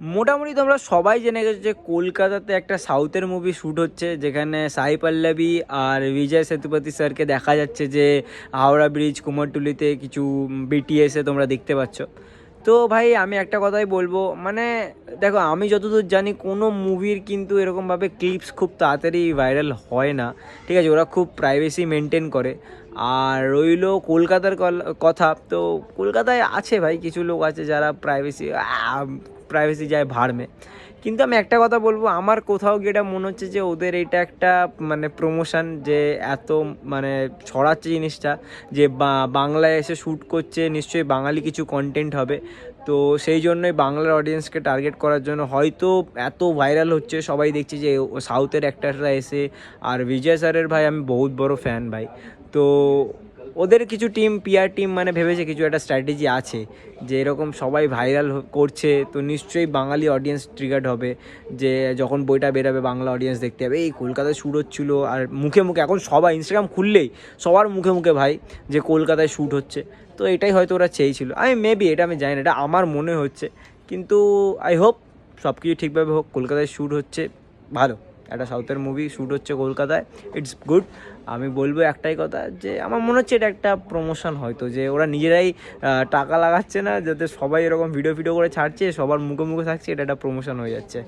মোটামুটি তোমরা সবাই জেনে গেছো যে কলকাতাতে একটা সাউথের মুভি শ্যুট হচ্ছে, যেখানে সাই পল্লবী আর বিজয় সেতুপতি স্যারকে দেখা যাচ্ছে যে হাওড়া ব্রিজ কুমারটুলিতে কিছু বিটিএসে তোমরা দেখতে পাচ্ছ। তো ভাই আমি একটা কথাই বলবো, মানে দেখো আমি যতদূর জানি কোনো মুভির কিন্তু এরকমভাবে ক্লিপস খুব তাড়াতাড়ি ভাইরাল হয় না, ঠিক আছে, ওরা খুব প্রাইভেসি মেনটেন করে। আর রইলো কলকাতার কথা, তো কলকাতায় আছে ভাই কিছু লোক আছে যারা প্রাইভেসি যায় ভাড়মে। কিন্তু আমি একটা কথা বলবো, আমার কোথাও গিয়ে এটা মনে হচ্ছে যে ওদের এটা একটা মানে প্রমোশন, যে এত মানে ছড়াচ্ছে জিনিসটা, যে বাংলায় এসে শ্যুট করছে, নিশ্চয়ই বাঙালি কিছু কন্টেন্ট হবে। তো সেই জন্যই বাংলার অডিয়েন্সকে টার্গেট করার জন্য হয়তো এত ভাইরাল হচ্ছে, সবাই দেখছে যে সাউথের অ্যাক্টাররা এসে। আর বিজয় স্যারের ভাই আমি বহুত বড় ফ্যান ভাই। তো ওদের কিছু টিম, পিআর টিম মানে ভেবেছে কিছু একটা স্ট্র্যাটেজি আছে, যে এরকম সবাই ভাইরাল করছে তো নিশ্চয়ই বাঙালি অডিয়েন্স ট্রিগার্ড হবে, যে যখন বইটা বেরোবে বাংলা অডিয়েন্স দেখতে হবে এই কলকাতায় শ্যুট হচ্ছিলো। আর মুখে মুখে এখন সবাই ইনস্টাগ্রাম খুললেই সবার মুখে মুখে ভাই যে কলকাতায় শ্যুট হচ্ছে। তো এটাই হয়তো ওরা চেয়েছিল, আমি মেবি, এটা আমি জানি না, এটা আমার মনে হচ্ছে। কিন্তু আই হোপ সব কিছু ঠিকভাবে হোক। কলকাতায় শ্যুট হচ্ছে, ভালো একটা সাউথের মুভি শ্যুট হচ্ছে কলকাতায়, ইটস গুড। আমি বলবো একটাই কথা, যে আমার মনে হচ্ছে এটা একটা প্রমোশন, হয়তো যে ওরা নিজেরাই টাকা লাগাচ্ছে না, যাতে সবাই এরকম ভিডিও করে ছাড়ছে, সবার মুখে মুখে থাকছে, এটা একটা প্রমোশন হয়ে যাচ্ছে।